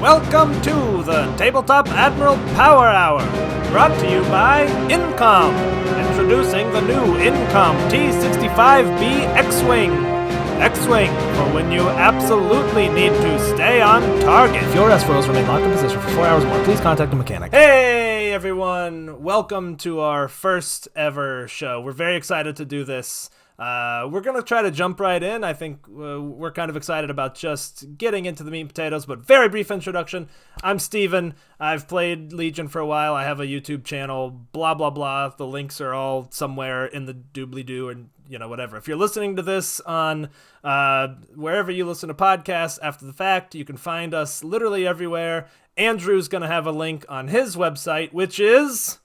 Welcome to the Tabletop Admiral Power Hour, brought to you by Incom, introducing the new Incom T65B X-Wing. X-Wing, for when you absolutely need to stay on target. If your S-foils remain locked in position for 4 hours or more, please contact a mechanic. Hey everyone, welcome to our first ever show. We're very excited to do this. We're going to try to jump right in. I think we're kind of excited about just getting into the meat and potatoes, but very brief introduction. I'm Steven. I've played Legion for a while. I have a YouTube channel, blah, blah, blah. The links are all somewhere in the doobly-doo and, whatever. If you're listening to this on wherever you listen to podcasts after the fact, you can find us literally everywhere. Andrew's going to have a link on his website, which is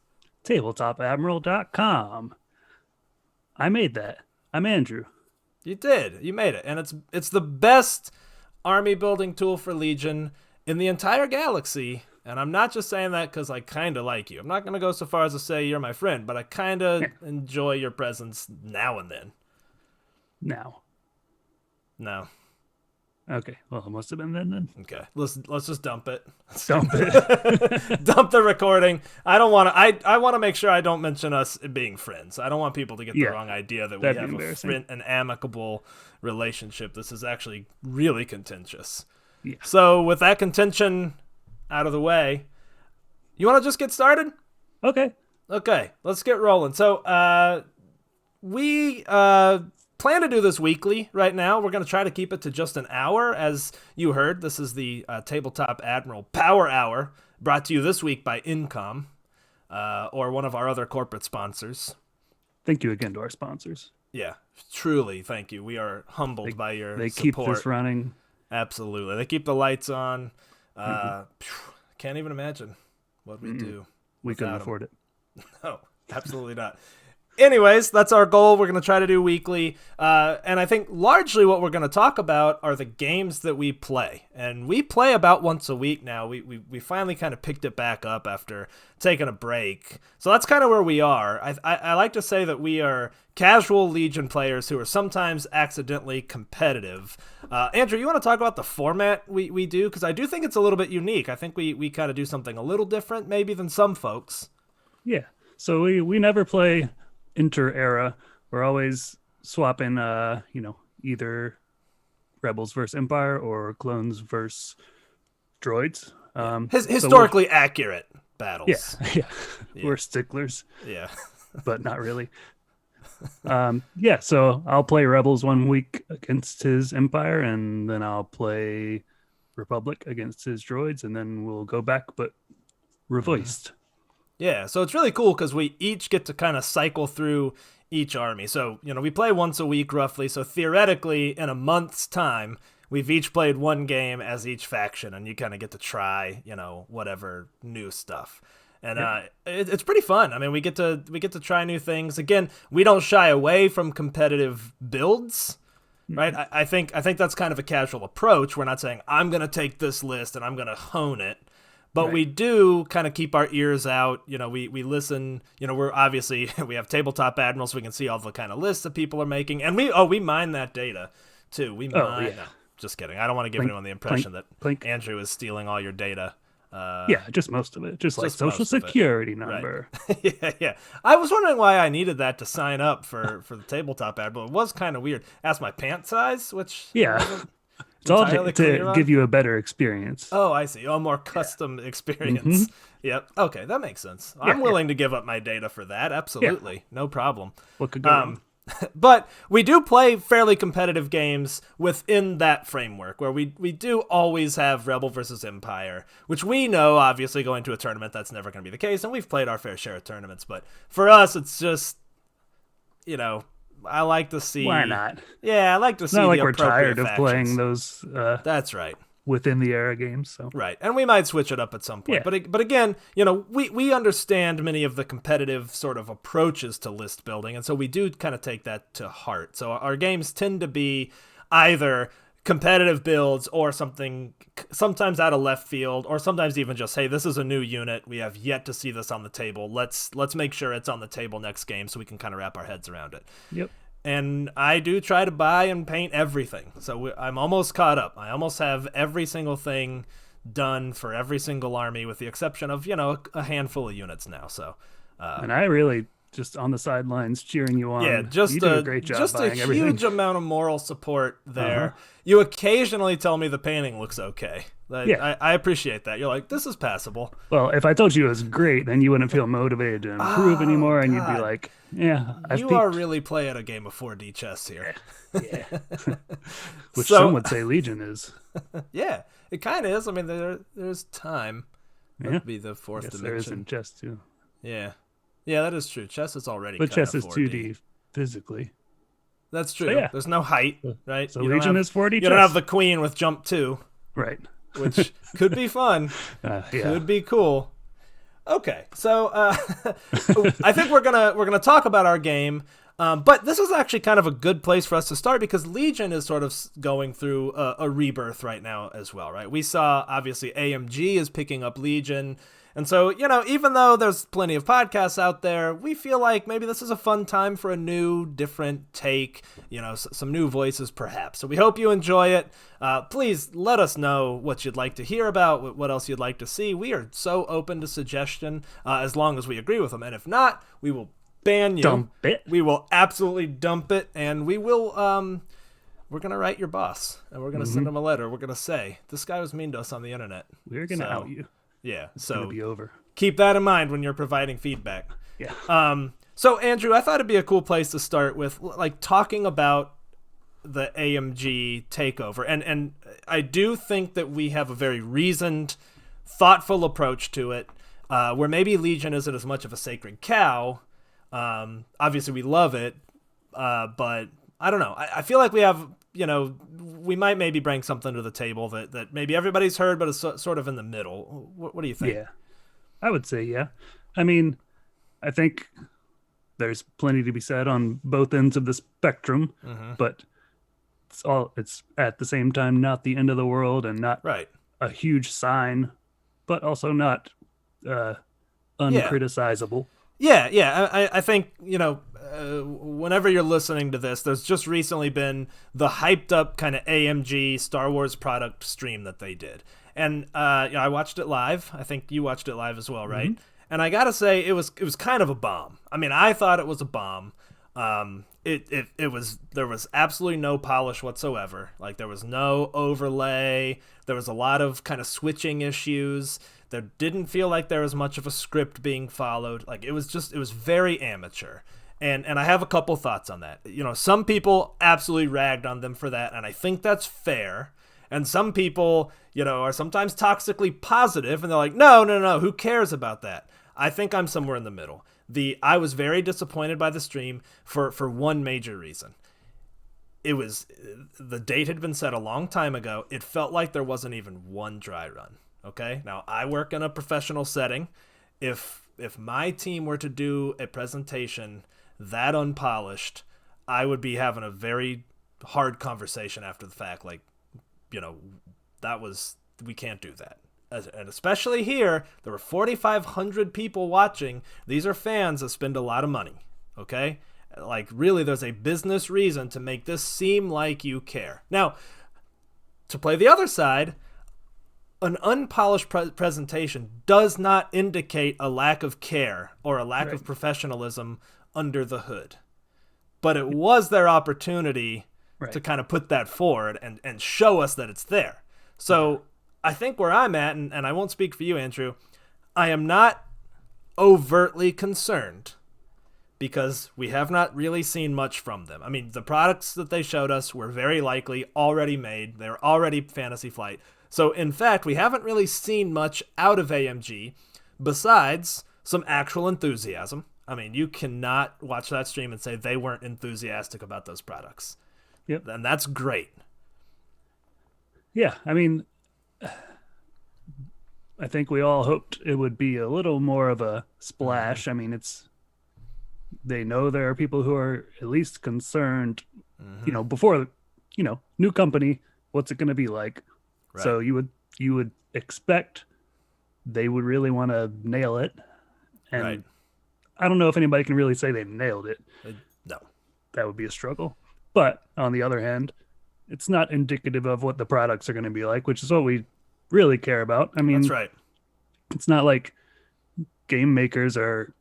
tabletop.admiral.com. I made that. I'm Andrew. You did. You made it. And it's the best army building tool for Legion in the entire galaxy. And I'm not just saying that because I kind of like you. I'm not going to go so far as to say you're my friend, but I kind of enjoy your presence now and then. Now. No. Okay. Well, it must have been then. Okay. Let's just dump it. Dump it. Dump the recording. I don't want to. I want to make sure I don't mention us being friends. I don't want people to get the wrong idea that we have an amicable relationship. This is actually really contentious. Yeah. So with that contention out of the way, you want to just get started? Okay. Let's get rolling. So we plan to do this weekly right now. We're going to try to keep it to just an hour. As you heard, this is the Tabletop Admiral Power Hour, brought to you this week by Incom, or one of our other corporate sponsors. Thank you again to our sponsors. Yeah, truly, thank you. We are humbled by your They support. keep this running. Absolutely. They keep the lights on. Can't even imagine what we do. We couldn't afford it. No, absolutely not. Anyways, that's our goal. We're going to try to do weekly. And I think largely what we're going to talk about are the games that we play. And we play about once a week now. We finally kind of picked it back up after taking a break. So that's kind of where we are. I like to say that we are casual Legion players who are sometimes accidentally competitive. Andrew, you want to talk about the format we do? Because I do think it's a little bit unique. I think we kind of do something a little different maybe than some folks. Yeah. So we never play inter-era. We're always swapping either rebels versus empire or clones versus droids. Historically accurate battles. Yeah. We're sticklers. Yeah. But not really. So I'll play rebels 1 week against his empire, and then I'll play republic against his droids, and then we'll go back but reversed. Yeah, so it's really cool because we each get to kind of cycle through each army. So, we play once a week roughly. So theoretically, in a month's time, we've each played one game as each faction, and you kind of get to try, whatever new stuff. And it's pretty fun. I mean, we get to try new things. Again, we don't shy away from competitive builds, right? I think that's kind of a casual approach. We're not saying I'm going to take this list and I'm going to hone it. But we do kind of keep our ears out. We listen. We're obviously, we have Tabletop Admiral, so we can see all the kind of lists that people are making. And we mine that data, too. We mine. No, just kidding. I don't want to give anyone the impression that Andrew is stealing all your data. Just most of it. Just like social security number. Right. Yeah. I was wondering why I needed that to sign up for the Tabletop Admiral. It was kind of weird. Asked my pant size, which... Yeah. It's all to give you a better experience. Oh, I see. A more custom experience. Mm-hmm. Yep. Okay, that makes sense. I'm willing to give up my data for that. Absolutely. Yeah. No problem. What could go wrong? But we do play fairly competitive games within that framework where we do always have Rebel versus Empire, which we know, obviously, going to a tournament, that's never going to be the case. And we've played our fair share of tournaments. But for us, it's just, I like to see. Why not? Yeah, I like to see. It's not like the we're tired factions. Of playing those. That's right. Within the era games, so right, and we might switch it up at some point. Yeah. But again, we understand many of the competitive sort of approaches to list building, and so we do kind of take that to heart. So our games tend to be either competitive builds or something sometimes out of left field, or sometimes even just, hey, this is a new unit, we have yet to see this on the table, let's make sure it's on the table next game so we can kind of wrap our heads around it. Yep. And I do try to buy and paint everything, so I'm almost caught up. I almost have every single thing done for every single army, with the exception of a handful of units now. So, and I really just on the sidelines cheering you on. yeah, just you do a great job just a buying everything. huge amount of moral support there. You occasionally tell me the painting looks okay. Yeah. I appreciate that. You're like, this is passable. Well, if I told you it was great, then you wouldn't feel motivated to improve anymore, and you'd be God. like, "Yeah, I've You peaked." are really playing a game of 4D chess here. Yeah. Which So- some would say Legion is. Yeah, it kind of is. I mean, there's time. That Yeah. would be the I fourth guess there is in dimension. chess too, Yeah, that is true. Chess is already. but kinda chess is 2D physically. That's true. yeah. There's no height, right? So You don't Legion have- is 4D You chess. don't have the queen with jump 2, Right. which could be fun. Yeah. Could be cool. Okay, so I think we're gonna talk about our game, but this is actually kind of a good place for us to start because Legion is sort of going through a rebirth right now as well, right? We saw obviously AMG is picking up Legion, and so even though there's plenty of podcasts out there, we feel like maybe this is a fun time for a new, different take, some new voices perhaps. So we hope you enjoy it. Please let us know what you'd like to hear about, what else you'd like to see. We are so open to suggestion as long as we agree with them. And if not, we will ban you. Dump it. We will absolutely dump it. And we will, we're going to write your boss and we're going to send him a letter. We're going to say, this guy was mean to us on the internet. We're gonna So, out you. Yeah. It's So gonna be over. keep that in mind when you're providing feedback. Yeah. So Andrew, I thought it'd be a cool place to start with, like, talking about the AMG takeover, and I do think that we have a very reasoned, thoughtful approach to it, where maybe Legion isn't as much of a sacred cow. Obviously, we love it, but I don't know. I feel like we have, we might maybe bring something to the table that maybe everybody's heard, but is sort of in the middle. What do you think? Yeah. I would say yeah. I mean, I think there's plenty to be said on both ends of the spectrum, but it's at the same time not the end of the world and not Right. a huge sign, but also not uncriticizable. Yeah. I think, whenever you're listening to this, there's just recently been the hyped up kind of AMG Star Wars product stream that they did. And I watched it live. I think you watched it live as well, right? And I got to say, it was kind of a bomb. I mean, I thought it was a bomb. There was absolutely no polish whatsoever. Like, there was no overlay. There was a lot of kind of switching issues. There didn't feel like there was much of a script being followed. Like, it was very amateur. And I have a couple thoughts on that. Some people absolutely ragged on them for that, and I think that's fair. And some people, are sometimes toxically positive, and they're like, no, who cares about that? I think I'm somewhere in the middle. I was very disappointed by the stream for one major reason. The date had been set a long time ago. It felt like there wasn't even one dry run. Okay? Now, I work in a professional setting. If my team were to do a presentation that unpolished, I would be having a very hard conversation after the fact. Like, we can't do that. And especially here, there were 4,500 people watching. These are fans that spend a lot of money, okay? Like, really, there's a business reason to make this seem like you care. Now, to play the other side, an unpolished presentation does not indicate a lack of care or a lack of professionalism under the hood. But it was their opportunity to kind of put that forward and show us that it's there. So I think where I'm at, and I won't speak for you, Andrew, I am not overtly concerned because we have not really seen much from them. I mean, the products that they showed us were very likely already made. They're already Fantasy Flight. So, in fact, we haven't really seen much out of AMG besides some actual enthusiasm. I mean, you cannot watch that stream and say they weren't enthusiastic about those products. Yep. And that's great. Yeah, I mean, I think we all hoped it would be a little more of a splash. I mean, they know there are people who are at least concerned, before, new company, what's it going to be like? Right. So you would expect they would really want to nail it. And Right. I don't know if anybody can really say they nailed it. No. That would be a struggle. But on the other hand, it's not indicative of what the products are going to be like, which is what we really care about. I mean, That's right. it's not like game makers are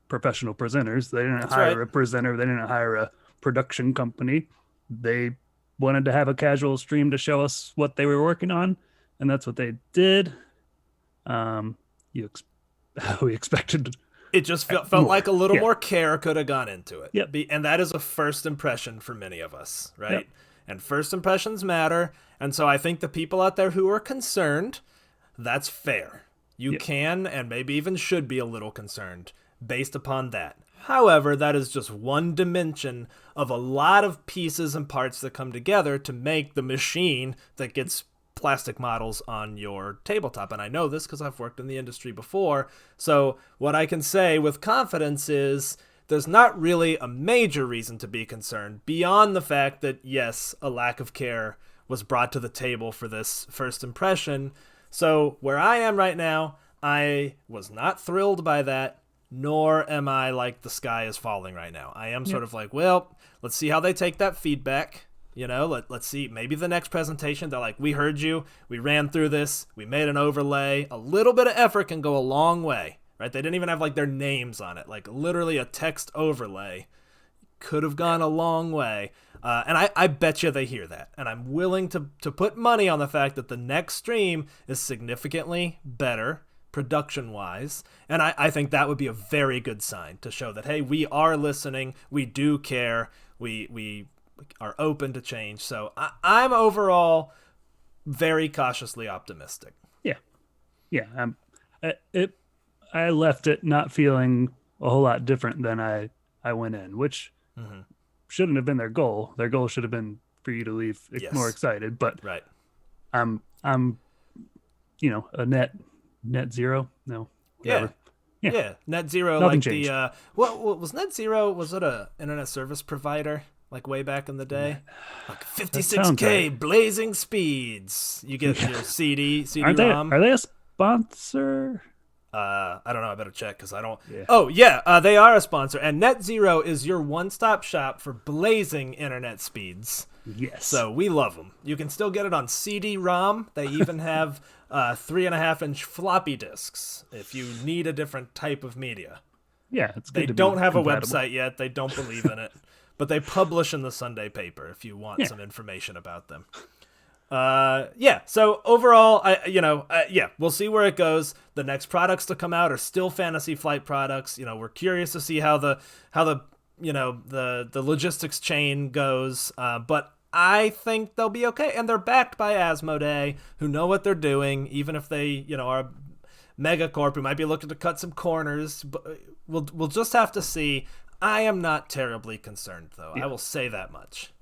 professional presenters. They didn't That's right. hire a presenter. They didn't hire a production company. They wanted to have a casual stream to show us what they were working on, and that's what they did. Um, you we expected It just felt more. like a little Yeah. more care could have gone into it. Yep. And that is a first impression for many of us, right? Yep. And first impressions matter. And so I think the people out there who are concerned, that's fair. You Yep. can and maybe even should be a little concerned based upon that. However, that is just one dimension of a lot of pieces and parts that come together to make the machine that gets plastic models on your tabletop. And I know this because I've worked in the industry before. So what I can say with confidence is there's not really a major reason to be concerned beyond the fact that, yes, a lack of care was brought to the table for this first impression. So where I am right now, I was not thrilled by that, nor am I like the sky is falling right now. I am sort of like, well, let's see how they take that feedback. You know, let's see, maybe the next presentation, they're like, we heard you, we ran through this, we made an overlay. A little bit of effort can go a long way, right? They didn't even have like their names on it, like literally a text overlay could have gone a long way. And I bet you they hear that. And I'm willing to put money on the fact that the next stream is significantly better production-wise. And I think that would be a very good sign to show that, hey, we are listening, we do care, we are open to change. So I'm overall very cautiously optimistic. Yeah. I left it not feeling a whole lot different than I went in, which shouldn't have been their goal. Their goal should have been for you to leave more excited. But Right. I'm a net zero. No, whatever. Yeah. Net zero. Nothing like changed. what was Net Zero? Was it a internet service provider? Like way back in the day, like 56K right. blazing speeds. You get your Are CD-ROM. they a sponsor? I don't know. I better check because I don't. Yeah. Oh yeah, they are a sponsor, and Net Zero is your one-stop shop for blazing internet speeds. Yes. So we love them. You can still get it on CD-ROM. They even have 3.5-inch floppy disks if you need a different type of media. Yeah, it's good. They to be don't have compatible. a website yet. They don't believe in it, but they publish in the Sunday paper if you want some information about them. So overall, we'll see where it goes. The next products to come out are still Fantasy Flight products. You know, we're curious to see how the logistics chain goes. But I think they'll be okay, and they're backed by Asmodee, who know what they're doing. Even if they, are a megacorp who might be looking to cut some corners, but we'll just have to see. I am not terribly concerned, though. I will say that much.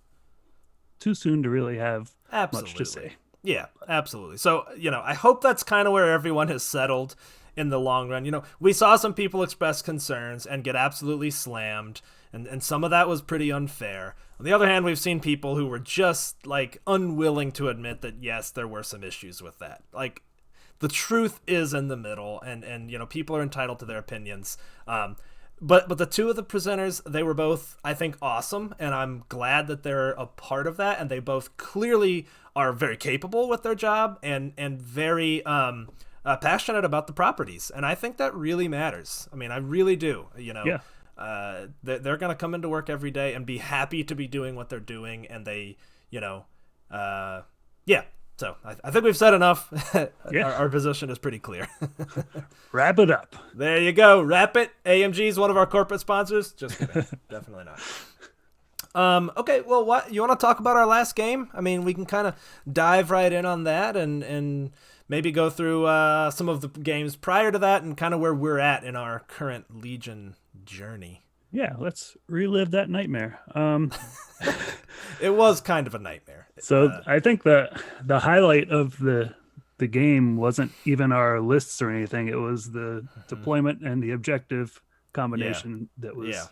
Too soon to really have Absolutely. much to say. Yeah, absolutely. So, I hope that's kind of where everyone has settled in the long run. We saw some people express concerns and get absolutely slammed, and some of that was pretty unfair. On the other hand, we've seen people who were just, like, unwilling to admit that, yes, there were some issues with that. Like, the truth is in the middle, and people are entitled to their opinions. But the two of the presenters, they were both, I think, awesome, and I'm glad that they're a part of that, and they both clearly are very capable with their job and very passionate about the properties, and I think that really matters. I mean, I really do. They're going to come into work every day and be happy to be doing what they're doing, and they, So I think we've said enough. Our position is pretty clear. Wrap it up. There you go. Wrap it. AMG is one of our corporate sponsors. Just kidding. Definitely not. Okay, well, what you want to talk about our last game? I mean, we can kind of dive right in on that and maybe go through some of the games prior to that and kind of where we're at in our current Legion journey. Yeah, let's relive that nightmare. It was kind of a nightmare. So I think the highlight of the game wasn't even our lists or anything. It was the deployment and the objective combination that was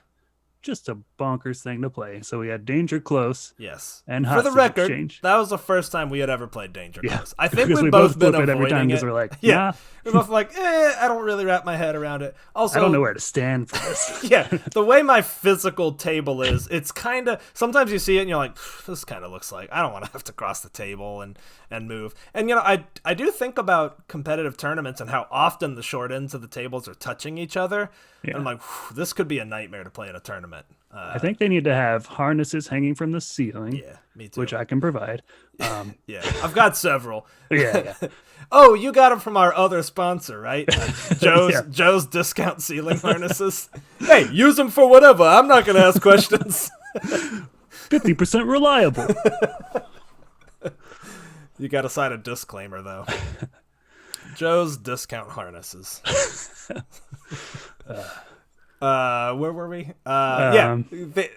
just a bonkers thing to play. So we had Danger Close Yes. and For the Hostage record, Exchange. that was the first time we had ever played Danger Yeah, Close. I think because we've we both been flip it every time avoiding because it. we're like, Yeah. nah, We're both like, I don't really wrap my head around it. Also, I don't know where to stand for this. yeah, the way my physical table is, it's kind of, sometimes you see it and you're like, this kind of looks like, I don't want to have to cross the table and move. And, you know, I do think about competitive tournaments and how often the short ends of the tables are touching each other. Yeah. And I'm like, this could be a nightmare to play in a tournament. I think they need to have harnesses hanging from the ceiling. Yeah, me too. Which I can provide. Yeah, I've got several. Yeah. Oh, you got them from our other sponsor, right? Joe's Yeah. Joe's discount ceiling harnesses. Hey, use them for whatever. I'm not going to ask questions. 50% reliable. You got to sign a disclaimer, though. Joe's discount harnesses. Where were we?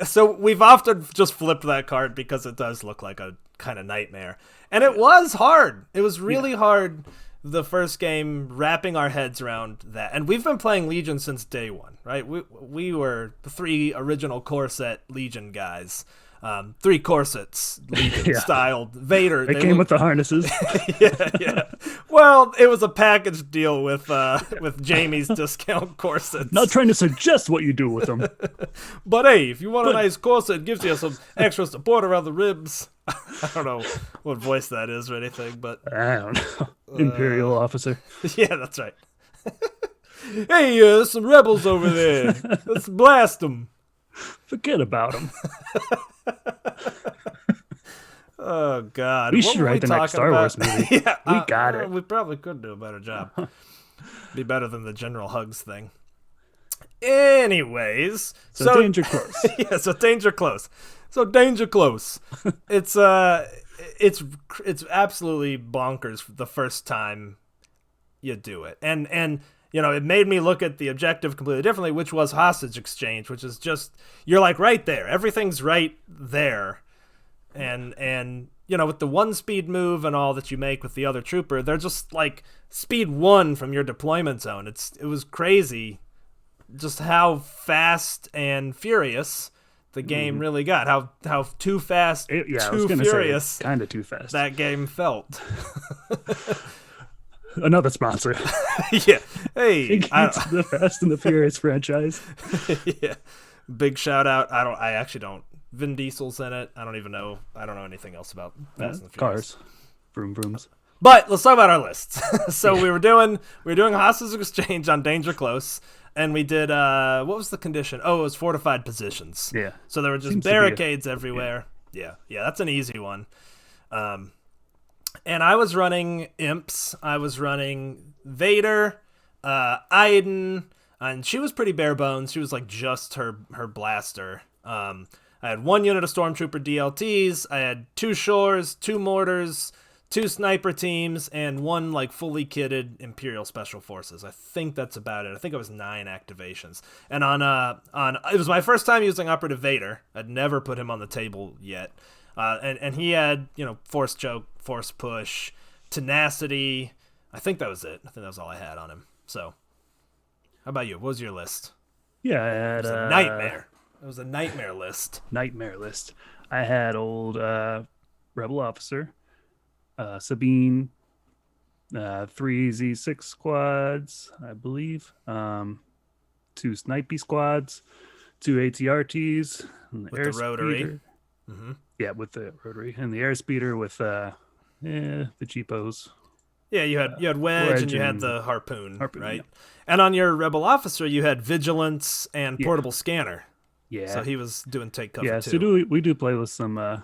So we've often just flipped that card because it does look like a kind of nightmare. And it was hard. It was really hard the first game wrapping our heads around that. And we've been playing Legion since day one, right? We were the 3 original core set Legion guys. 3 corsets, Legion style. Vader. They came with the harnesses. yeah. Well, it was a package deal with Jamie's discount corsets. Not trying to suggest what you do with them. But hey, if you want a nice corset, it gives you some extra support around the ribs. I don't know what voice that is or anything, but I don't know. Imperial officer. yeah, that's right. Hey, there's some rebels over there. Let's blast them. Forget about them. Oh God! We What should were write the next talking Star Wars about? movie. Yeah, We got it. We probably could do a better job. Be better than the General Hugs thing. Anyways, So Danger Close. yeah, so Danger Close. So Danger Close. It's absolutely bonkers the first time you do it, and you know, it made me look at the objective completely differently, which was hostage exchange, which is just, you're like right there, everything's right there, and you know, with the 1 speed move and all that you make with the other trooper, they're just like speed 1 from your deployment zone. It was crazy just how fast and furious the game really got. How too fast, I was too gonna furious say kind of too fast. that game felt. Another sponsor. Yeah. Hey, It's the Fast and the Furious franchise. yeah. Big shout out. I actually don't. Vin Diesel's in it. I don't know anything else about Fast and the Furious. Cars. Vroom vrooms. But let's talk about our lists. So we were doing hostage exchange on Danger Close, and we did what was the condition? Oh, it was fortified positions. Yeah. So there were just Seems to be barricades everywhere. Yeah, that's an easy one. And I was running imps. I was running Vader, Iden, and she was pretty bare bones. She was like just her blaster. I had 1 unit of Stormtrooper DLTs. I had 2 Shores, 2 Mortars, 2 Sniper teams, and 1 like fully kitted Imperial Special Forces. I think that's about it. I think it was 9 activations. And on it was my first time using Operative Vader. I'd never put him on the table yet. And he had, you know, Force Choke, Force Push, Tenacity. I think that was it. I think that was all I had on him. So, how about you? What was your list? Yeah, I had It was a nightmare. It was a nightmare list. Nightmare list. I had old Rebel Officer, Sabine, 3 Z6 squads, I believe, 2 Snipey squads, 2 ATRTs, and With the rotary. Mm-hmm. Yeah, with the rotary and the airspeeder with the cheapos. Yeah, you had Wedge and you had and the harpoon right? yeah. And on your Rebel Officer, you had Vigilance and Portable Scanner. Yeah. So he was doing take cover Yeah, too. so we do play with some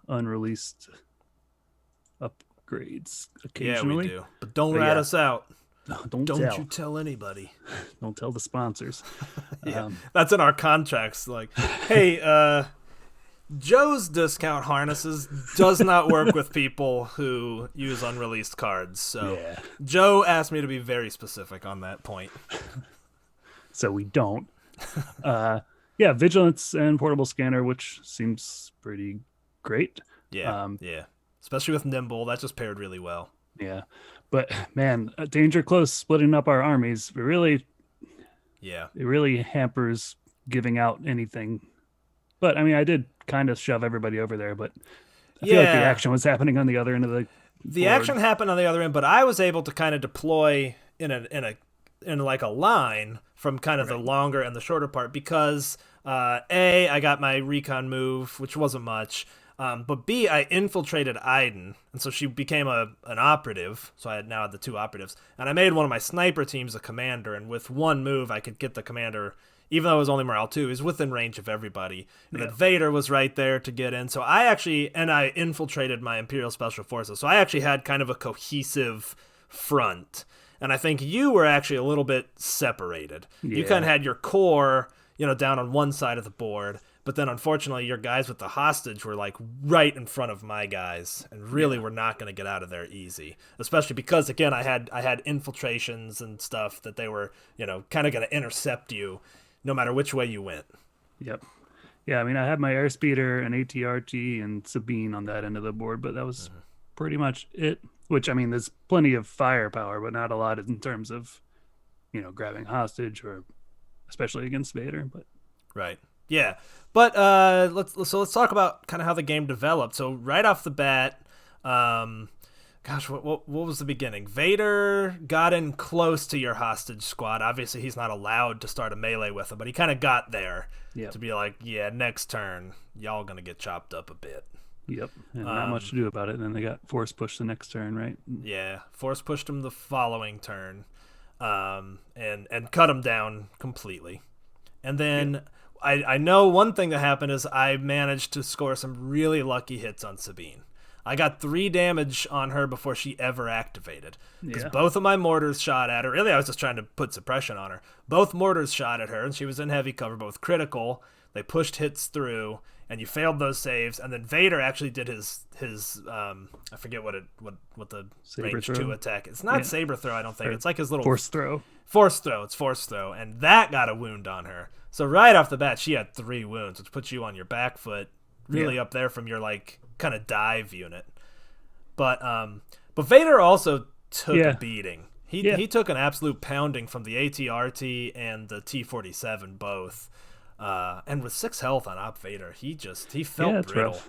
unreleased upgrades occasionally. Yeah, we do. But don't But rat yeah. us out. Don't Don't tell. you tell anybody. Don't tell the sponsors. Yeah, that's in our contracts. Like, hey, Joe's discount harnesses does not work with people who use unreleased cards. So Yeah. Joe asked me to be very specific on that point. So we don't. Yeah, Vigilance and Portable Scanner, which seems pretty great. Yeah, yeah. Especially with Nimble, that just paired really well. Yeah. But man, Danger Close splitting up our armies, it really hampers giving out anything But I mean, I did kind of shove everybody over there, but I feel like the Yeah, action was happening on the other end of the the board. action happened on the other end, but I was able to kind of deploy in like a line from kind of the Right. longer and the shorter part because I got my recon move, which wasn't much. But B, I infiltrated Aiden, and so she became an operative. So I had now had the two operatives, and I made one of my sniper teams a commander. And with one move, I could get the commander, even though it was only morale two, he's within range of everybody. And Yeah. then Vader was right there to get in. So I infiltrated my Imperial Special Forces. So I actually had kind of a cohesive front. And I think you were actually a little bit separated. You kind Yeah. of had your core, down on one side of the board, but then unfortunately your guys with the hostage were like right in front of my guys and really were not going to get out of there easy. Especially because again I had infiltrations and stuff that they were, kind of going to intercept you no matter which way you went. Yep. Yeah, I mean, I had my airspeeder and ATRT and Sabine on that end of the board, but that was pretty much it. Which, I mean, there's plenty of firepower, but not a lot in terms of, grabbing hostage or especially against Vader. But Right. Yeah. But let's talk about kind of how the game developed. So right off the bat, gosh, what was the beginning? Vader got in close to your hostage squad. Obviously, he's not allowed to start a melee with him, but he kind of got there Yep. to be like, yeah, next turn, y'all gonna get chopped up a bit. Yep. And not much to do about it. And then they got force pushed the next turn, right? Yeah, force pushed him the following turn, and cut him down completely. And then I know one thing that happened is I managed to score some really lucky hits on Sabine. I got 3 damage on her before she ever activated. Because Yeah. both of my mortars shot at her. Really, I was just trying to put suppression on her. Both mortars shot at her, and she was in heavy cover, both critical. They pushed hits through, and you failed those saves. And then Vader actually did his I forget what the Saber range throw? 2 attack. It's not Yeah. saber throw, I don't think. Or It's like his little force throw. force throw. It's force throw, and that got a wound on her. So right off the bat, she had 3 wounds, which puts you on your back foot, really Yeah. up there from your like kind of dive unit. But Vader also took Yeah. a beating. Yeah. He took an absolute pounding from the ATRT and the T-47 both. And with 6 health on Op Vader, he felt Yeah, it's brittle. rough.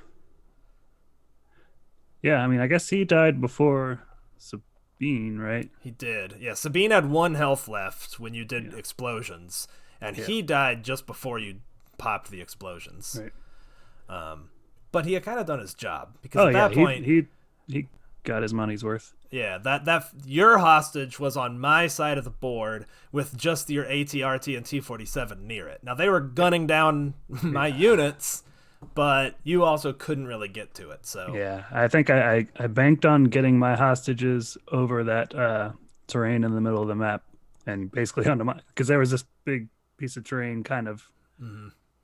Yeah, I mean, I guess he died before Sabine, right? He did. Yeah, Sabine had 1 health left when you did Yeah. explosions, and Yeah. he died just before you popped the explosions. Right. But he had kind of done his job because Oh at yeah, that point, he got his money's worth. yeah, that your hostage was on my side of the board with just your ATRT and T-47 near it. Now they were gunning down my units, but you also couldn't really get to it. So Yeah, I think I banked on getting my hostages over that terrain in the middle of the map and basically onto my, because there was this big piece of terrain kind of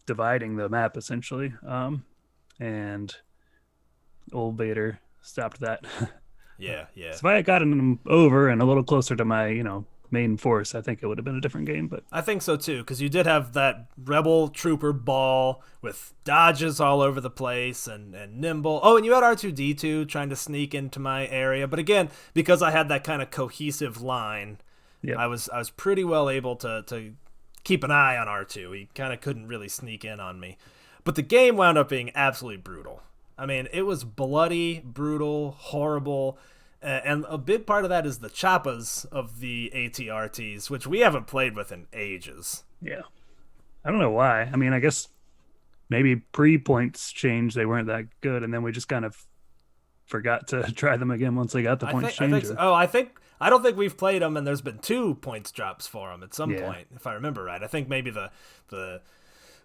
dividing the map essentially. And old Vader stopped that. yeah. So if I had gotten them over and a little closer to my, main force, I think it would have been a different game. But I think so too, because you did have that rebel trooper ball with dodges all over the place and nimble. Oh, and you had R2D2 trying to sneak into my area, but again, because I had that kind of cohesive line, yeah, I was pretty well able to keep an eye on R2. He kind of couldn't really sneak in on me, but the game wound up being absolutely brutal. I mean, it was bloody, brutal, horrible. And a big part of that is the choppas of the ATRTs, which we haven't played with in ages. yeah. I don't know why. I mean, I guess maybe pre-points change, they weren't that good, and then we just kind of forgot to try them again once they got the points I think change. so. I don't think we've played them, and there's been 2 points drops for them at some Yeah. point, if I remember right. I think maybe the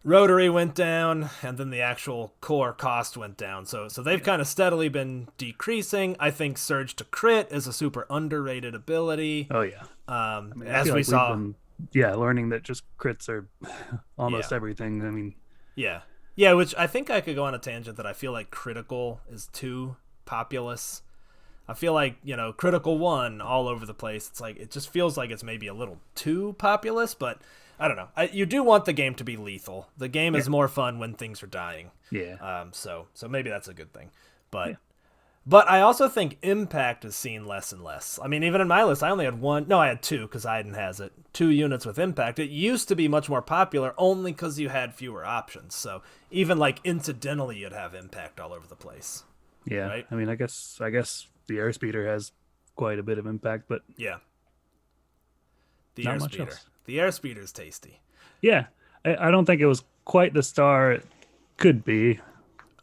rotary went down, and then the actual core cost went down. So they've kind of steadily been decreasing. I think Surge to Crit is a super underrated ability. Oh yeah. I As feel we like saw, we've been, learning that just crits are almost Yeah. everything. I mean, yeah, which I think I could go on a tangent that I feel like critical is too populous. I feel like, critical 1 all over the place. It's like, it just feels like it's maybe a little too populous, but I don't know. You do want the game to be lethal. The game is more fun when things are dying. yeah. So maybe that's a good thing. But But I also think impact is seen less and less. I mean, even in my list, I only had one. No, I had two because Iden has it. 2 units with impact. It used to be much more popular only because you had fewer options. So even like incidentally, you'd have impact all over the place. Yeah, Right? I mean, I guess the airspeeder has quite a bit of impact, but Yeah. The not much airspeeder. else. The airspeeder's tasty. Yeah, I don't think it was quite the star it could be.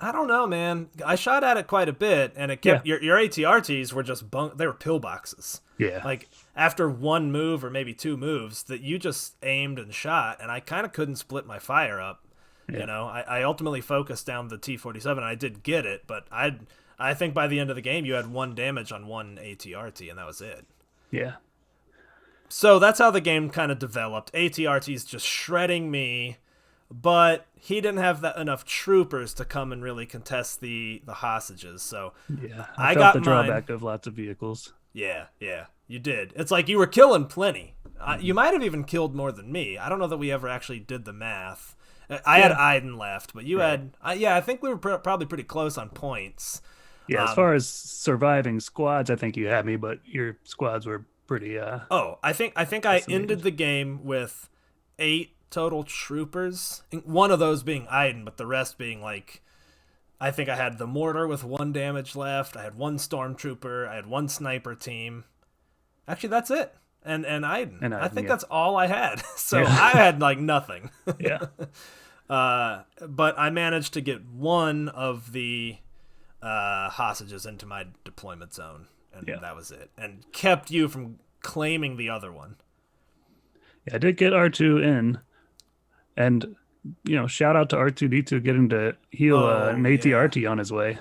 I don't know, man. I shot at it quite a bit, and it kept Yeah. your ATRTs were just they were pillboxes. Yeah, Like after one move or maybe 2 moves that you just aimed and shot, and I kind of couldn't split my fire up. Yeah. You know, I ultimately focused down the T-47, and I did get it, but I think by the end of the game you had 1 damage on one ATRT, and that was it. yeah, So that's how the game kind of developed. ATRT's just shredding me, but he didn't have enough troopers to come and really contest the hostages. So yeah. I I got felt the mine. drawback of lots of vehicles. Yeah, you did. It's like you were killing plenty. You might have even killed more than me. I don't know that we ever actually did the math. I had Iden left, but you Right. had. Yeah, I think we were probably pretty close on points. Yeah, as far as surviving squads, I think you had me, but your squads were pretty. Oh, I think I Decimated. ended the game with 8 total troopers. One of those being Iden, but the rest being like. I think I had the mortar with 1 damage left. I had 1 stormtrooper. I had 1 sniper team. Actually, that's it. And Iden. And I Iden, think yeah. that's all I had. So Yeah. I had like nothing. Yeah, But I managed to get one of the hostages into my deployment zone, and Yeah. that was it. And kept you from claiming the other one. yeah. I did get R2 in, and shout out to R2D2 getting to heal Oh, an ATRT on his way.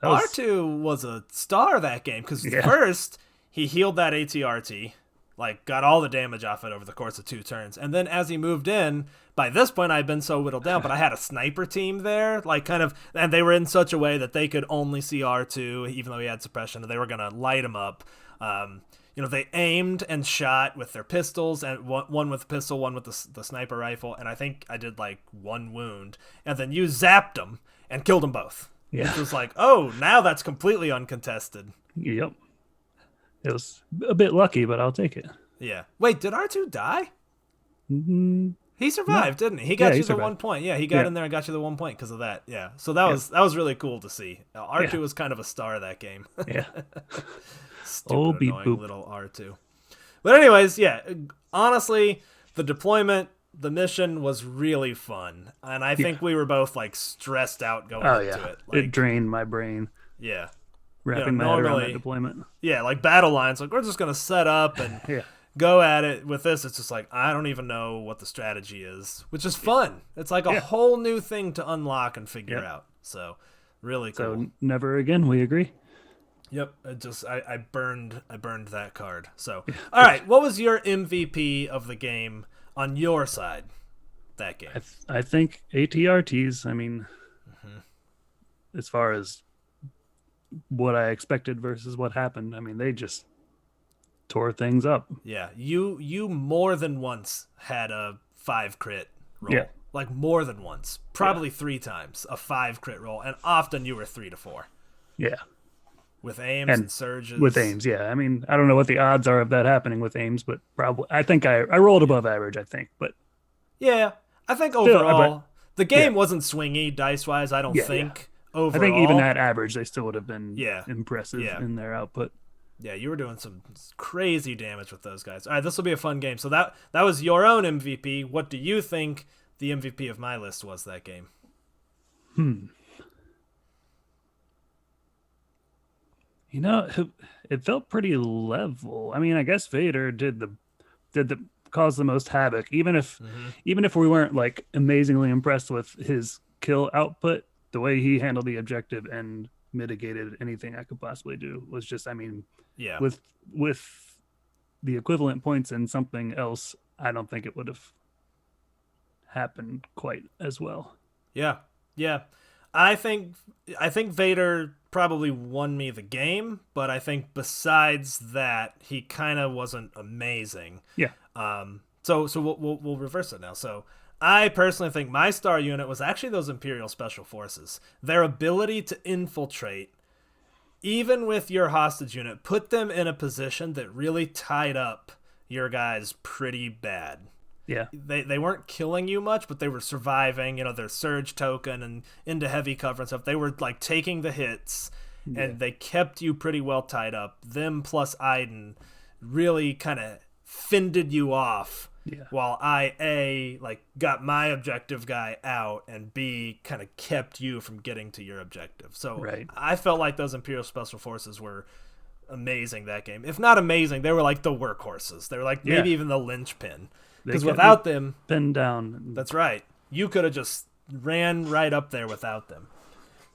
That was, R2 was a star that game because Yeah. first he healed that ATRT, like got all the damage off it over the course of 2 turns, and then as he moved in, by this point I'd been so whittled down, but I had a sniper team there, like kind of, and they were in such a way that they could only see R2, even though he had suppression, and they were gonna light him up. They aimed and shot with their pistols, and one with the pistol, one with the sniper rifle, and I think I did like 1 wound, and then you zapped them and killed them both. Yeah. It was like, oh, now that's completely uncontested. Yep. It was a bit lucky, but I'll take it. Yeah. Wait, did R2 die? Mm, He survived, didn't he? He got Yeah, he you the survived. 1 point. Yeah, he got Yeah. in there and got you the 1 point because of that. Yeah. So that was really cool to see. R2 was kind of a star of that game. Yeah. Stupid, Oh, beep annoying boop. little R2. But anyways, yeah. Honestly, the deployment, the mission was really fun, and I think we were both like stressed out going Oh into yeah. it. It Like, drained my brain yeah. wrapping my head around normally- that deployment. Yeah, like battle lines, like we're just gonna set up and Yeah. go at it. With this, it's just like I don't even know what the strategy is, which is fun. It's like a Yeah. whole new thing to unlock and figure Yep. out. So really So cool. never again. We agree. Yep, I burned that card. So all right, what was your MVP of the game on your side? That game. I think ATRTs. I mean, Mm-hmm. as far as what I expected versus what happened, I mean, they just tore things up. Yeah, you more than once had a 5 crit roll. Yeah. Like more than once, probably 3 times a 5 crit roll, and often you were 3 to 4 Yeah. with aims And and surges. With aims, yeah. I mean, I don't know what the odds are of that happening with aims, but probably. I think I rolled above average. I think, but Yeah, I think Still, overall the game yeah. wasn't swingy dice wise. I don't Yeah, think I overall. think even at average, they still would have been Yeah. impressive Yeah. in their output. Yeah, you were doing some crazy damage with those guys. All right, this will be a fun game. So that was your own MVP. What do you think the MVP of my list was that game? It felt pretty level. I mean, I guess Vader did the cause the most havoc. Even if we weren't like amazingly impressed with his kill output, the way he handled the objective and mitigated anything I could possibly do was just, I mean, Yeah. with the equivalent points in something else, I don't think it would have happened quite as well. Yeah. Yeah. I think Vader probably won me the game, but I think besides that, he kind of wasn't amazing. Yeah. So we'll reverse it now. So I personally think my star unit was actually those Imperial Special Forces. Their ability to infiltrate even with your hostage unit, put them in a position that really tied up your guys pretty bad. Yeah. They weren't killing you much, but they were surviving, their surge token and into heavy cover and stuff. They were like taking the hits, and they kept you pretty well tied up. Them plus Iden really kind of fended you off. Yeah. While I, A, like, got my objective guy out, and B, kind of kept you from getting to your objective. So right. I felt like those Imperial Special Forces were amazing that game. If not amazing, they were like the workhorses. They were like maybe even the linchpin. Because without them... pinned down. That's right. You could have just ran right up there without them.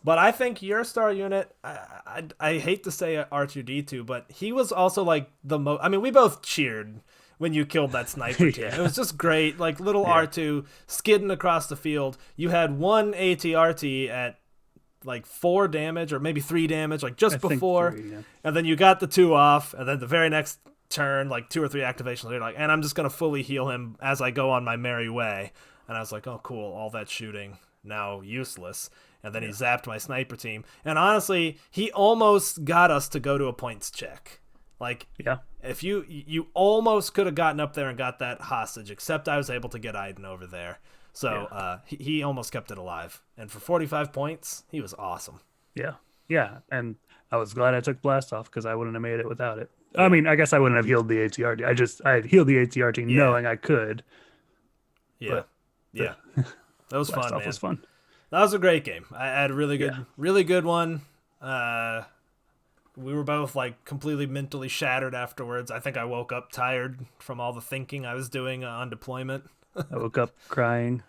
But I think your star unit, I hate to say R2-D2, but he was also like the most... I mean, we both cheered when you killed that sniper team. It was just great. Like little R2 skidding across the field. You had one ATRT at like 4 damage or maybe 3 damage, like just before. 3, yeah. And then you got the 2 off, and then the very next turn, like 2 or 3 activations, you're like, and I'm just going to fully heal him as I go on my merry way. And I was like, oh, cool. All that shooting now useless. And then he zapped my sniper team. And honestly, he almost got us to go to a points check. Like, if you almost could have gotten up there and got that hostage, except I was able to get Iden over there. So he almost kept it alive. And for 45 points, he was awesome. Yeah. Yeah. And I was glad I took Blast off because I wouldn't have made it without it. I mean, I guess I wouldn't have healed the ATRT. I had healed the ATRT knowing I could. Yeah. Yeah. That was fun, man. Was fun. That was a great game. I had a really good one. We were both like completely mentally shattered afterwards. I think I woke up tired from all the thinking I was doing on deployment. I woke up crying.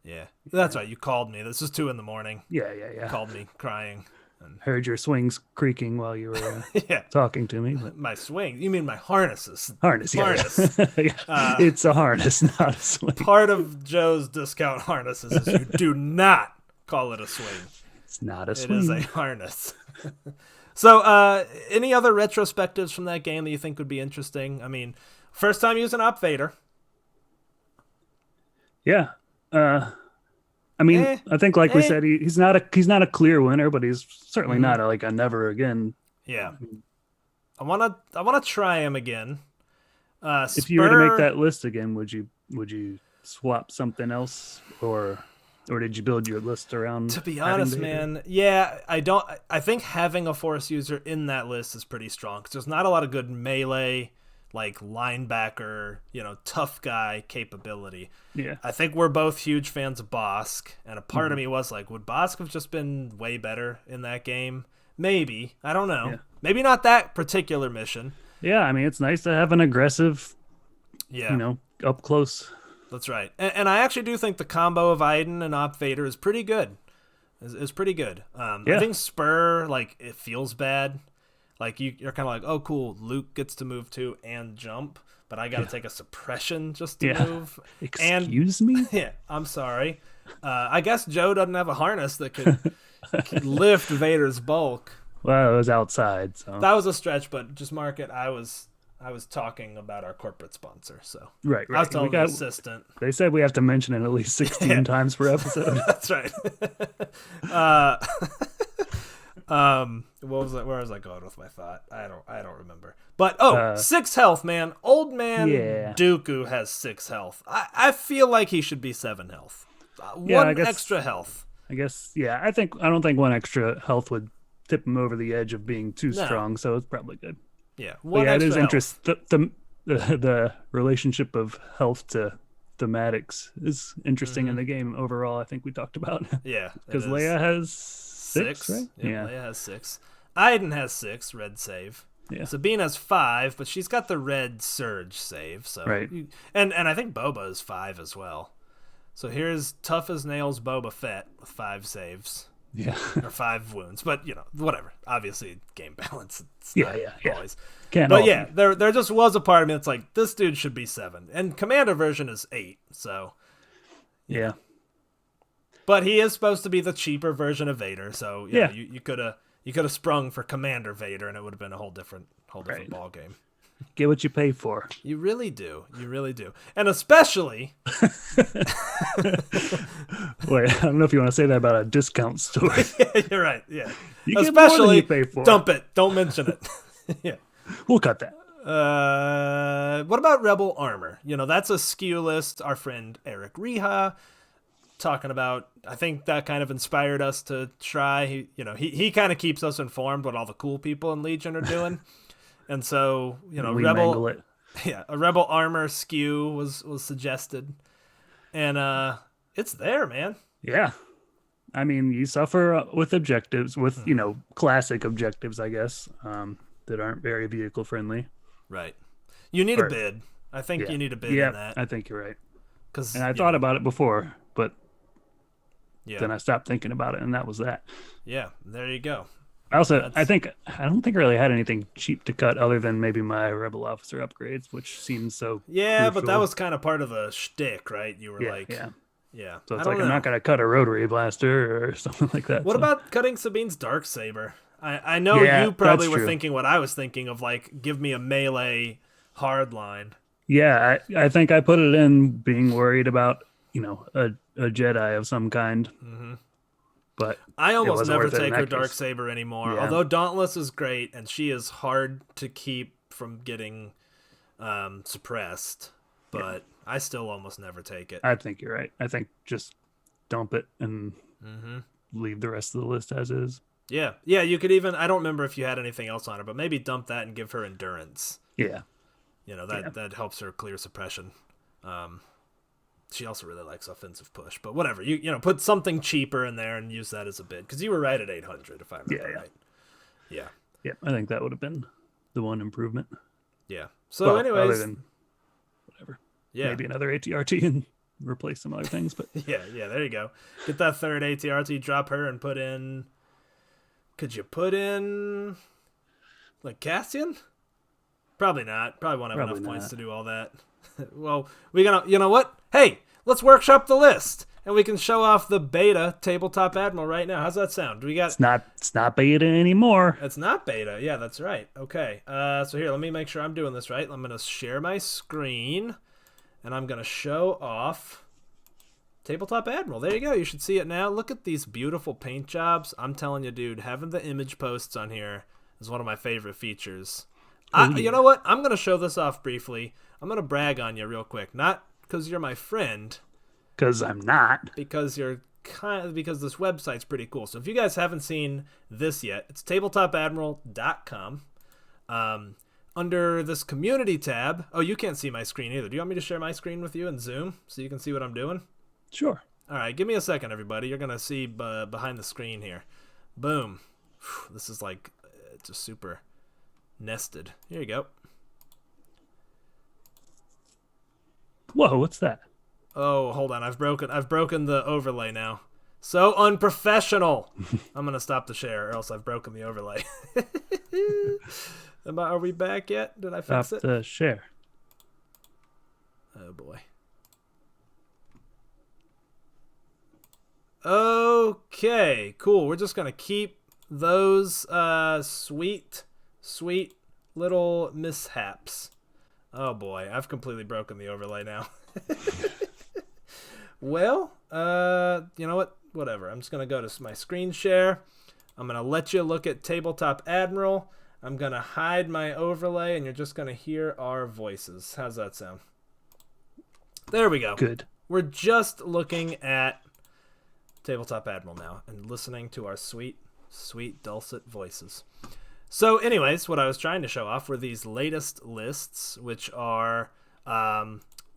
Yeah. That's right. You called me. This was 2 a.m. Yeah. You called me crying. And... heard your swings creaking while you were talking to me. But... my swing? You mean my harnesses? Harness. It's a harness, not a swing. Part of Joe's discount harnesses is you do not call it a swing. It's not a swing. It is a harness. So, any other retrospectives from that game that you think would be interesting? I mean, first time using Op Vader. Yeah. I mean, I think, like we said, he's not a clear winner, but he's certainly not a never again. Yeah. I wanna try him again. If you were to make that list again, would you swap something else, or did you build your list around? To be honest, man, I think having a Force user in that list is pretty strong because there's not a lot of good melee, like linebacker, tough guy capability. Yeah. I think we're both huge fans of Bosk, and a part of me was like, would Bosk have just been way better in that game? Maybe. I don't know. Yeah. Maybe not that particular mission. Yeah, I mean, it's nice to have an aggressive, up close. That's right. And I actually do think the combo of Iden and Op Vader is pretty good. Is pretty good. I think Spur, like, it feels bad. Like, you're kind of like, oh, cool, Luke gets to move too and jump, but I got to take a suppression just to move. Excuse me? Yeah, I'm sorry. I guess Joe doesn't have a harness that could lift Vader's bulk. Well, it was outside, so. That was a stretch, but just mark it. I was talking about our corporate sponsor, so. Right. I was telling the assistant. They said we have to mention it at least 16 times per episode. That's right. What was that? Where was I going with my thought? I don't remember. But 6 health, man. Old man Dooku has 6 health. I feel like he should be 7 health. One extra health. I guess. Yeah. I don't think 1 extra health would tip him over the edge of being too strong. So it's probably good. Yeah. It is interesting. The relationship of health to thematics is interesting in the game overall. I think we talked about. Yeah. Because Leia has 6, right? Yeah, Leia has 6. Iden has 6, red save. Yeah. Sabine has 5, but she's got the red surge save. So right. And I think Boba is 5 as well. So here's tough as nails Boba Fett with 5 saves. Yeah. Or 5 wounds. But, whatever. Obviously, game balance. It's not always. There just was a part of me that's like, this dude should be 7. And Commander version is 8, so. Yeah. But he is supposed to be the cheaper version of Vader, so you could have sprung for Commander Vader, and it would have been a whole different ball game. Get what you pay for. You really do. You really do. And especially Wait, I don't know if you want to say that about a discount store. yeah, you're right. Yeah. You get more than Especially you pay for. dump it. Don't mention it. Yeah. We'll cut that. What about Rebel Armor? You know, that's a SKU list. Our friend Eric Riha talking about. I think that kind of inspired us to try. He kind of keeps us informed what all the cool people in Legion are doing, and so We mangle it. yeah, a Rebel Armor SKU was suggested, and it's there, man. Yeah. I mean, you suffer with objectives, with, classic objectives, I guess, that aren't very vehicle friendly. Right. You need a bid. I think you need a bid in that. I think you're right. 'Cause, And I thought about it before, but yeah. then I stopped thinking about it, and that was that. Yeah, there you go. I don't think I really had anything cheap to cut other than maybe my Rebel Officer upgrades, which seems so Yeah, but crucial. that was kind of part of the shtick, right? You were Yeah, like, yeah. yeah. So I it's don't like I'm know. not going to cut a rotary blaster or something like that. What so. about cutting Sabine's Darksaber? I know Yeah, you probably that's were true. thinking what I was thinking of, like, give me a melee hardline. Yeah, I think I put it in being worried about, a Jedi of some kind. Mm-hmm. But I almost wasn't never worth it in take her that case. Darksaber anymore. Yeah. Although Dauntless is great, and she is hard to keep from getting suppressed, but I still almost never take it. I think you're right. I think just dump it and leave the rest of the list as is. Yeah, you could even, I don't remember if you had anything else on her, but maybe dump that and give her Endurance. Yeah. That helps her clear suppression. She also really likes offensive push, but whatever. You put something cheaper in there and use that as a bid, because you were right at 800 if I remember right. Yeah. Yeah, I think that would have been the one improvement. Yeah. So, anyways, other than whatever. yeah, Maybe another ATRT and replace some other things, but yeah. There you go. Get that third ATRT, drop her, and put in. Could you put in like Cassian? Probably not. Probably won't have enough points to do all that. Well, we're gonna. You know what? Hey, let's workshop the list, and we can show off the beta tabletop admiral right now. How's that sound? We got. it's not beta anymore. It's not beta. Yeah, that's right. Okay. So here, let me make sure I'm doing this right. I'm gonna share my screen, and I'm gonna show off Tabletop Admiral. There you go. You should see it now. Look at these beautiful paint jobs. I'm telling you, dude, having the image posts on here is one of my favorite features. You know what? I'm going to show this off briefly. I'm going to brag on you real quick. Not because you're my friend. Because I'm not. Because because this website's pretty cool. So if you guys haven't seen this yet, it's tabletop.admiral.com. Under this community tab. Oh, you can't see my screen either. Do you want me to share my screen with you in Zoom so you can see what I'm doing? Sure. All right, give me a second, everybody. You're going to see behind the screen here. Boom. This is like just super nested. Here you go. Whoa, what's that? Oh, hold on. I've broken the overlay now. So unprofessional. I'm going to stop the share or else I've broken the overlay. Are we back yet? Did I fix Stop it? the share. Oh, boy. Okay, cool. We're just going to keep those sweet little mishaps. Oh, boy. I've completely broken the overlay now. Well, you know what? Whatever. I'm just going to go to my screen share. I'm going to let you look at Tabletop Admiral. I'm going to hide my overlay, and you're just going to hear our voices. How's that sound? There we go. Good. We're just looking at Tabletop Admiral now and listening to our sweet, sweet, dulcet voices. So anyways, what I was trying to show off were these latest lists, which are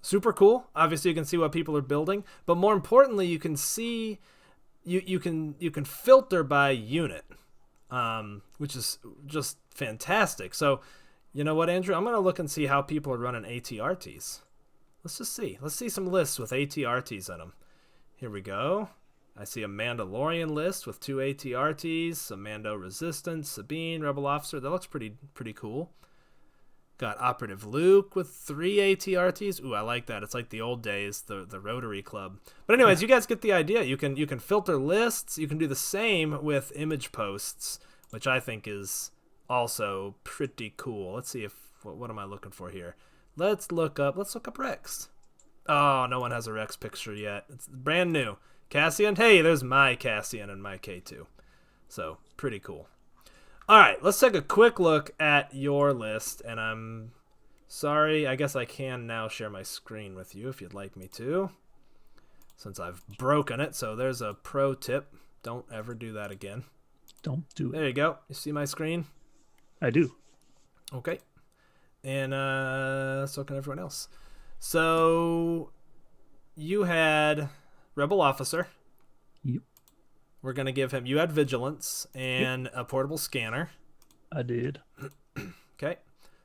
super cool. Obviously, you can see what people are building, but more importantly, you can see you can filter by unit, which is just fantastic. So, you know what, Andrew? I'm gonna look and see how people are running ATRTs. Let's just see. Let's see some lists with ATRTs in them. Here we go. I see a Mandalorian list with 2 ATRTs, some Mando Resistance, Sabine, Rebel Officer. That looks pretty cool. Got Operative Luke with 3 ATRTs. Ooh, I like that. It's like the old days, the Rotary Club. But anyways, you guys get the idea. You can filter lists. You can do the same with image posts, which I think is also pretty cool. Let's see if what am I looking for here? Let's look up Rex. Oh, no one has a Rex picture yet. It's brand new. Cassian. Hey, there's my Cassian and my K2. So, pretty cool. All right, let's take a quick look at your list. And I'm sorry, I guess I can now share my screen with you if you'd like me to, since I've broken it. So there's a pro tip. Don't ever do that again. Don't do it. There you go. You see my screen? I do. Okay. And so can everyone else. So you had Rebel Officer. Yep. We're going to give him, you had Vigilance and a portable scanner. I did. Okay.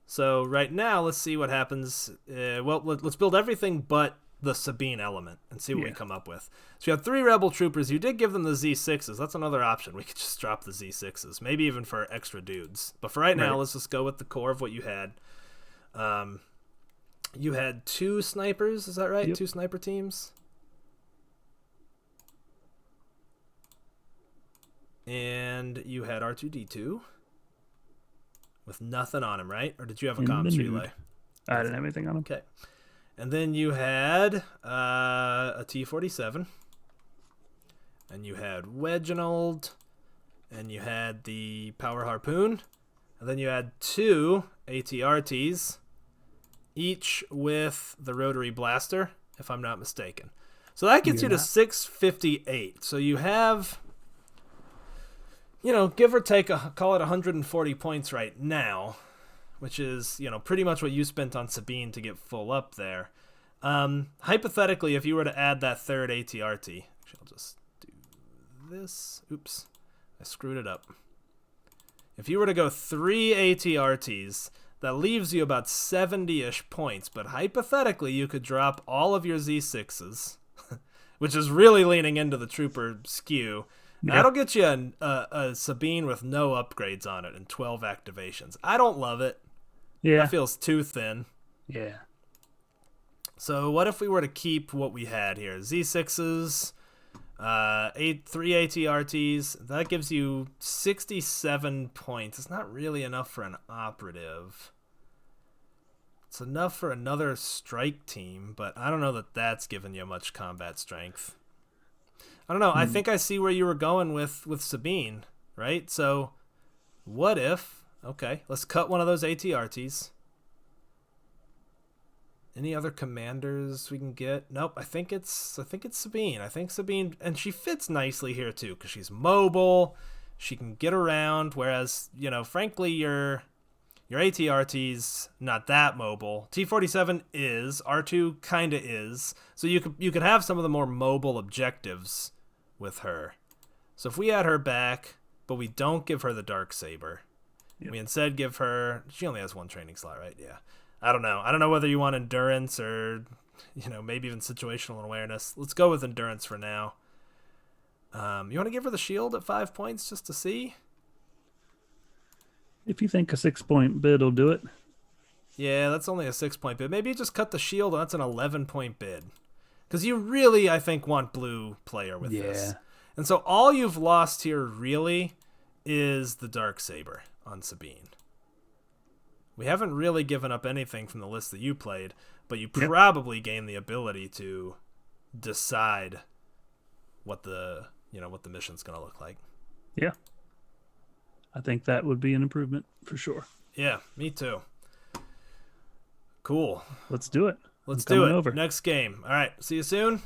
So right now, let's see what happens. Let's build everything but the Sabine element and see what we come up with. So you have 3 Rebel Troopers. You did give them the Z6s. That's another option. We could just drop the Z6s, maybe even for extra dudes. But for right now, let's just go with the core of what you had. You had 2 snipers, is that right? Yep. 2 sniper teams. And you had R2-D2 with nothing on him, right? Or did you have a comms relay? I didn't have anything on him. Okay. And then you had a T-47. And you had Reginald. And you had the Power Harpoon. And then you had 2 ATRTs, each with the Rotary Blaster, if I'm not mistaken. So that gets you to 658. So you have, give or take, call it 140 points right now, which is, pretty much what you spent on Sabine to get full up there. Hypothetically, if you were to add that 3rd ATRT, actually, I'll just do this. Oops, I screwed it up. If you were to go 3 ATRTs, that leaves you about 70-ish points, but hypothetically, you could drop all of your Z6s, which is really leaning into the trooper skew. Yeah. That'll get you a Sabine with no upgrades on it and 12 activations. I don't love it. Yeah. That feels too thin. Yeah. So what if we were to keep what we had here? Z6s, 3 ATRTs. That gives you 67 points. It's not really enough for an operative. It's enough for another strike team, but I don't know that that's giving you much combat strength. I don't know. I think I see where you were going with Sabine, right? So what if... Okay, let's cut one of those ATRTs. Any other commanders we can get? Nope, I think it's Sabine. I think Sabine, and she fits nicely here too, because she's mobile. She can get around, whereas, frankly, your ATRT's not that mobile. T-47 is, R2 kinda is. So you could have some of the more mobile objectives with her. So if we add her back, but we don't give her the Darksaber, we instead give her, she only has 1 training slot, right? Yeah. I don't know whether you want endurance or, maybe even situational awareness. Let's go with endurance for now. You want to give her the shield at 5 points just to see? If you think a 6-point bid will do it. Yeah, that's only a 6-point bid. Maybe you just cut the shield and that's an 11-point bid. Because you really, I think, want blue player with this. And so all you've lost here really is the Darksaber on Sabine. We haven't really given up anything from the list that you played, but you probably gain the ability to decide what the mission's going to look like. Yeah. I think that would be an improvement for sure. Yeah, me too. Cool. Let's do it. Let's do it. Over. Next game. All right. See you soon.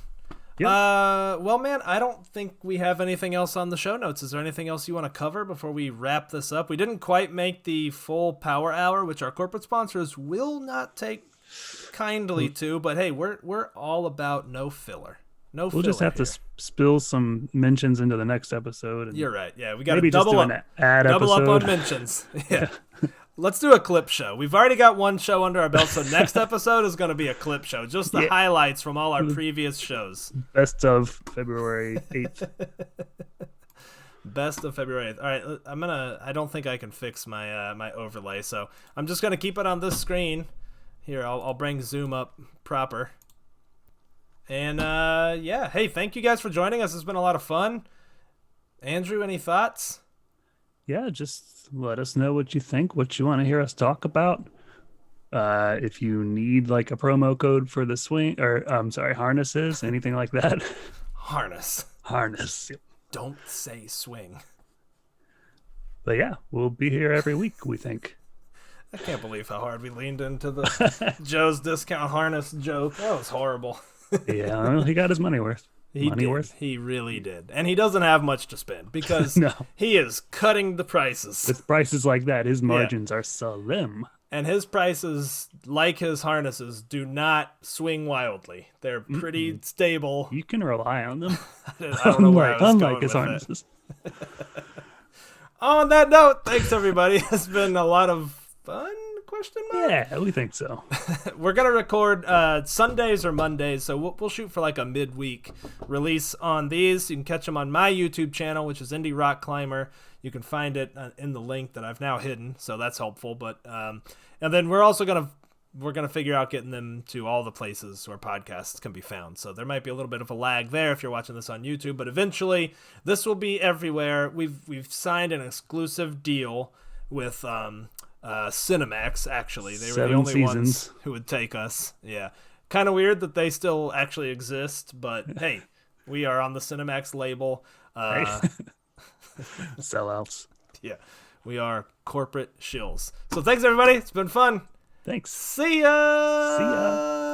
Yep. Well, man, I don't think we have anything else on the show notes. Is there anything else you want to cover before we wrap this up? We didn't quite make the full power hour, which our corporate sponsors will not take kindly to, but hey, we're all about no filler. No filler. We'll just have to spill some mentions into the next episode. And you're right. Yeah, we got to maybe double just do up. An ad double episode. Up on mentions. Yeah. Let's do a clip show. We've already got 1 show under our belt, so next episode is going to be a clip show. Just the highlights from all our previous shows. Best of February 8th. Best of February 8th. All right, I don't think I can fix my my overlay, so I'm just going to keep it on this screen. Here, I'll bring Zoom up proper. And hey, thank you guys for joining us. It's been a lot of fun. Andrew, any thoughts? Yeah, just let us know what you think, what you want to hear us talk about. If you need like a promo code for the swing, or I'm sorry, harnesses, anything like that, Harness. harness. Don't say swing. But yeah, we'll be here every week, we think. I can't believe how hard we leaned into the Joe's discount harness joke. That was horrible. Yeah, well, he got his money worth. He Money did. worth? He really did. And he doesn't have much to spend because No. he is cutting the prices. With prices like that, his margins are slim. And his prices, like his harnesses, do not swing wildly. They're pretty stable. You can rely on them. I don't know where I was Unlike going his with harnesses. On that note, thanks everybody. It's been a lot of fun. Question mark? Yeah, we think so. We're gonna record Sundays or Mondays, so we'll shoot for like a midweek release on these. You can catch them on my YouTube channel, which is Indie Rock Climber. You can find it in the link that I've now hidden, so that's helpful. But and then we're also gonna figure out getting them to all the places where podcasts can be found. So there might be a little bit of a lag there if you're watching this on YouTube, but eventually this will be everywhere. We've signed an exclusive deal with Cinemax. Actually, they were the only ones who would take us. Yeah, kind of weird that they still actually exist, but hey, we are on the Cinemax label. Sellouts. Yeah, we are corporate shills. So thanks everybody. It's been fun. Thanks. See ya. See ya.